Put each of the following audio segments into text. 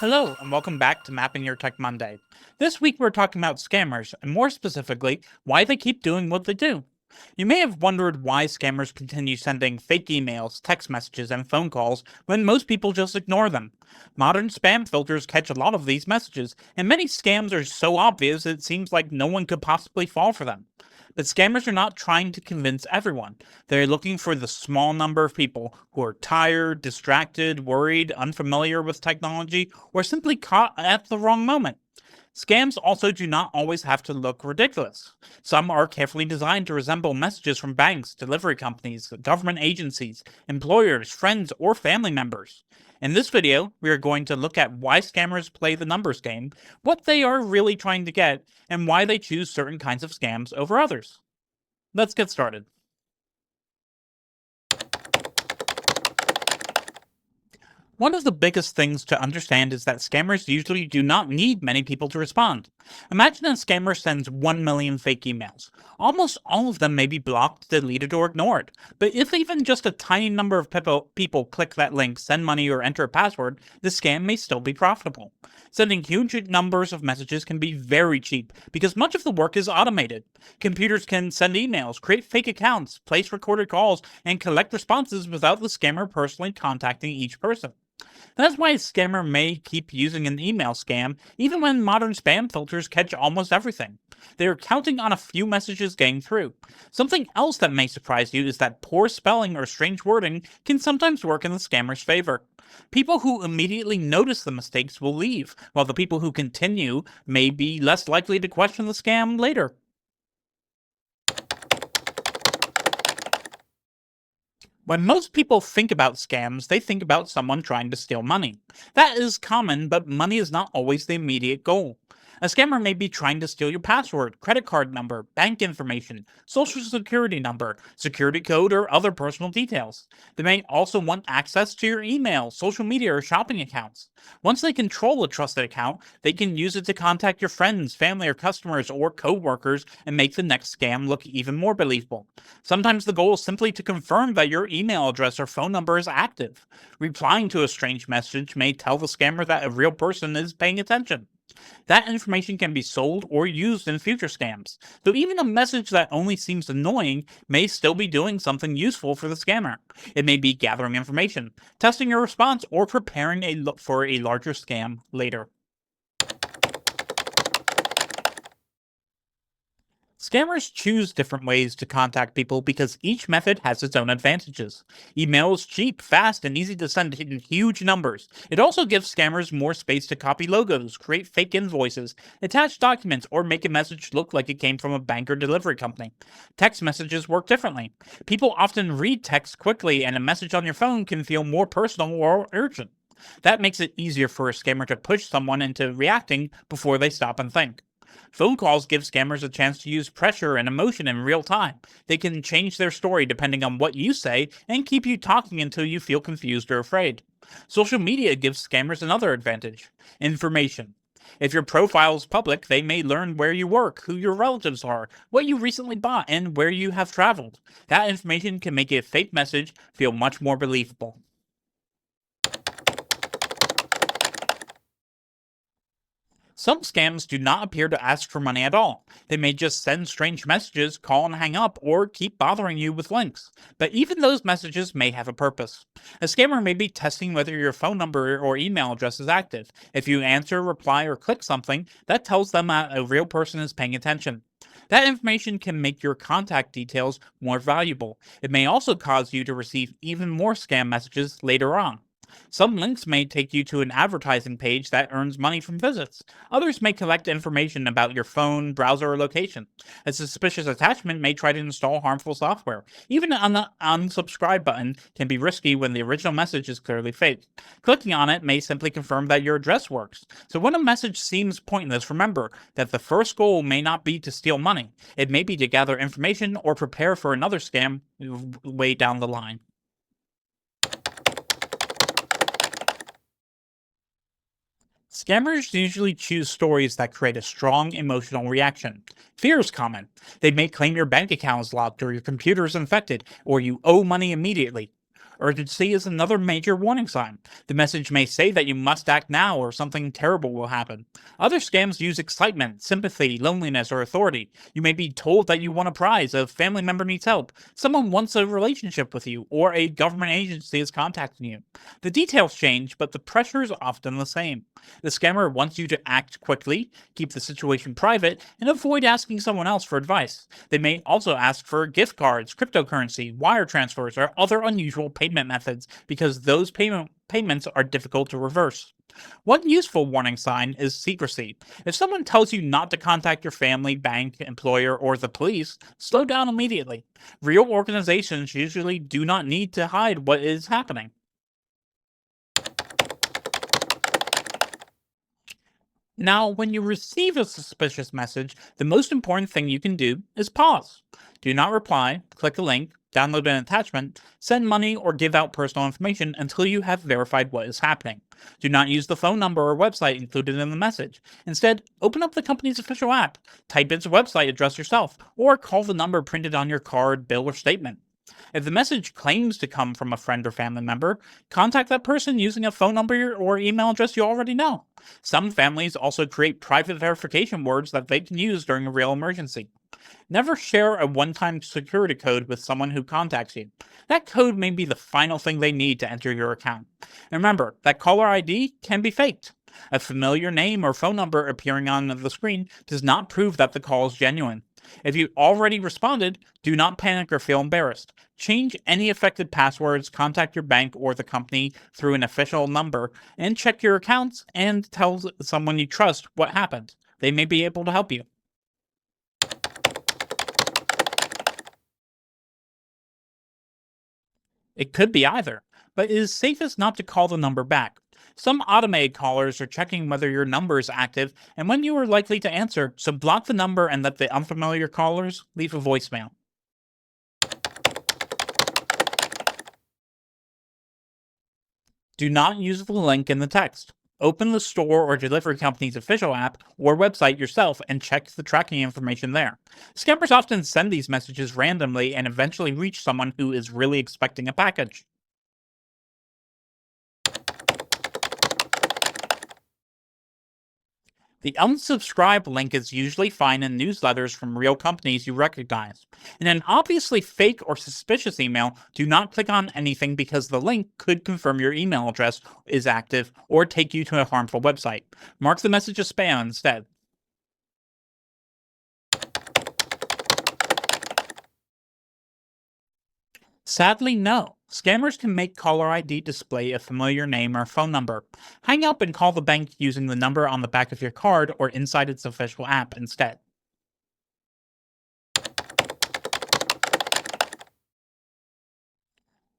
Hello, and welcome back to Mapping Your Tech Monday. This week we're talking about scammers, and more specifically, why they keep doing what they do. You may have wondered why scammers continue sending fake emails, text messages, and phone calls when most people just ignore them. Modern spam filters catch a lot of these messages, and many scams are so obvious it seems like no one could possibly fall for them. But scammers are not trying to convince everyone. They're looking for the small number of people who are tired, distracted, worried, unfamiliar with technology, or simply caught at the wrong moment. Scams also do not always have to look ridiculous. Some are carefully designed to resemble messages from banks, delivery companies, government agencies, employers, friends, or family members. In this video, we are going to look at why scammers play the numbers game, what they are really trying to get, and why they choose certain kinds of scams over others. Let's get started. One of the biggest things to understand is that scammers usually do not need many people to respond. Imagine a scammer sends 1 million fake emails. Almost all of them may be blocked, deleted, or ignored. But if even just a tiny number of people click that link, send money, or enter a password, the scam may still be profitable. Sending huge numbers of messages can be very cheap because much of the work is automated. Computers can send emails, create fake accounts, place recorded calls, and collect responses without the scammer personally contacting each person. That's why a scammer may keep using an email scam even when modern spam filters catch almost everything. They are counting on a few messages getting through. Something else that may surprise you is that poor spelling or strange wording can sometimes work in the scammer's favor. People who immediately notice the mistakes will leave, while the people who continue may be less likely to question the scam later. When most people think about scams, they think about someone trying to steal money. That is common, but money is not always the immediate goal. A scammer may be trying to steal your password, credit card number, bank information, social security number, security code, or other personal details. They may also want access to your email, social media, or shopping accounts. Once they control a trusted account, they can use it to contact your friends, family, or customers, or co-workers and make the next scam look even more believable. Sometimes the goal is simply to confirm that your email address or phone number is active. Replying to a strange message may tell the scammer that a real person is paying attention. That information can be sold or used in future scams, so even a message that only seems annoying may still be doing something useful for the scammer. It may be gathering information, testing your response, or preparing for a larger scam later. Scammers choose different ways to contact people because each method has its own advantages. Email is cheap, fast, and easy to send in huge numbers. It also gives scammers more space to copy logos, create fake invoices, attach documents, or make a message look like it came from a bank or delivery company. Text messages work differently. People often read text quickly, and a message on your phone can feel more personal or urgent. That makes it easier for a scammer to push someone into reacting before they stop and think. Phone calls give scammers a chance to use pressure and emotion in real time. They can change their story depending on what you say and keep you talking until you feel confused or afraid. Social media gives scammers another advantage: information. If your profile is public, they may learn where you work, who your relatives are, what you recently bought, and where you have traveled. That information can make a fake message feel much more believable. Some scams do not appear to ask for money at all. They may just send strange messages, call and hang up, or keep bothering you with links. But even those messages may have a purpose. A scammer may be testing whether your phone number or email address is active. If you answer, reply, or click something, that tells them that a real person is paying attention. That information can make your contact details more valuable. It may also cause you to receive even more scam messages later on. Some links may take you to an advertising page that earns money from visits. Others may collect information about your phone, browser, or location. A suspicious attachment may try to install harmful software. Even an unsubscribe button can be risky when the original message is clearly fake. Clicking on it may simply confirm that your address works. So when a message seems pointless, remember that the first goal may not be to steal money. It may be to gather information or prepare for another scam way down the line. Scammers usually choose stories that create a strong emotional reaction. Fear is common. They may claim your bank account is locked or your computer is infected or you owe money immediately. Urgency is another major warning sign. The message may say that you must act now or something terrible will happen. Other scams use excitement, sympathy, loneliness, or authority. You may be told that you won a prize, a family member needs help, someone wants a relationship with you, or a government agency is contacting you. The details change, but the pressure is often the same. The scammer wants you to act quickly, keep the situation private, and avoid asking someone else for advice. They may also ask for gift cards, cryptocurrency, wire transfers, or other unusual payment methods because those payments are difficult to reverse. One useful warning sign is secrecy. If someone tells you not to contact your family, bank, employer, or the police, slow down immediately. Real organizations usually do not need to hide what is happening. Now, when you receive a suspicious message, the most important thing you can do is pause. Do not reply, click a link, download an attachment, send money, or give out personal information until you have verified what is happening. Do not use the phone number or website included in the message. Instead, open up the company's official app, type its website address yourself, or call the number printed on your card, bill, or statement. If the message claims to come from a friend or family member, contact that person using a phone number or email address you already know. Some families also create private verification words that they can use during a real emergency. Never share a one time security code with someone who contacts you. That code may be the final thing they need to enter your account. And remember that caller ID can be faked. A familiar name or phone number appearing on the screen does not prove that the call is genuine. If you already responded, do not panic or feel embarrassed. Change any affected passwords, contact your bank or the company through an official number, and check your accounts and tell someone you trust what happened. They may be able to help you. It could be either, but it is safest not to call the number back. Some automated callers are checking whether your number is active and when you are likely to answer, so block the number and let the unfamiliar callers leave a voicemail. Do not use the link in the text. Open the store or delivery company's official app or website yourself and check the tracking information there. Scammers often send these messages randomly and eventually reach someone who is really expecting a package. The unsubscribe link is usually found in newsletters from real companies you recognize. In an obviously fake or suspicious email, do not click on anything because the link could confirm your email address is active or take you to a harmful website. Mark the message as spam instead. Sadly, no. Scammers can make caller ID display a familiar name or phone number. Hang up and call the bank using the number on the back of your card or inside its official app instead.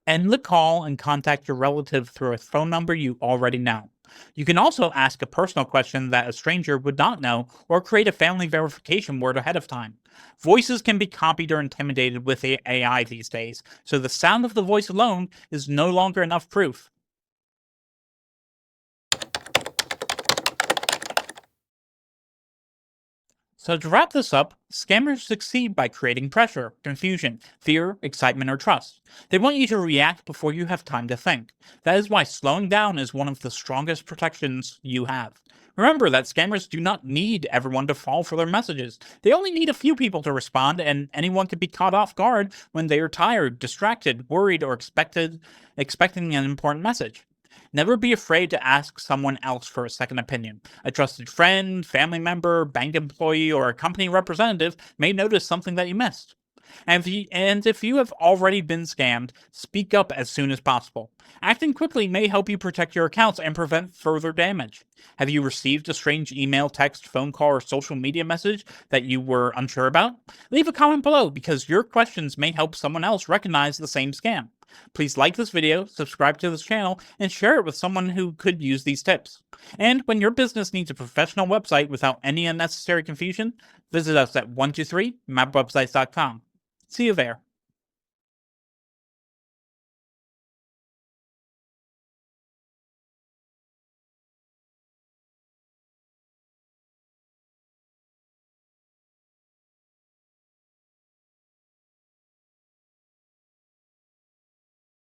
End the call and contact your relative through a phone number you already know. You can also ask a personal question that a stranger would not know or create a family verification word ahead of time. Voices can be copied or intimidated with AI these days, so the sound of the voice alone is no longer enough proof. So, to wrap this up, scammers succeed by creating pressure, confusion, fear, excitement, or trust. They want you to react before you have time to think. That is why slowing down is one of the strongest protections you have. Remember that scammers do not need everyone to fall for their messages. They only need a few people to respond, and anyone can be caught off guard when they are tired, distracted, worried, or expecting an important message. Never be afraid to ask someone else for a second opinion. A trusted friend, family member, bank employee, or a company representative may notice something that you missed. And if you have already been scammed, speak up as soon as possible. Acting quickly may help you protect your accounts and prevent further damage. Have you received a strange email, text, phone call, or social media message that you were unsure about? Leave a comment below because your questions may help someone else recognize the same scam. Please like this video, subscribe to this channel, and share it with someone who could use these tips. And when your business needs a professional website without any unnecessary confusion, visit us at 123mapwebsites.com. See you there.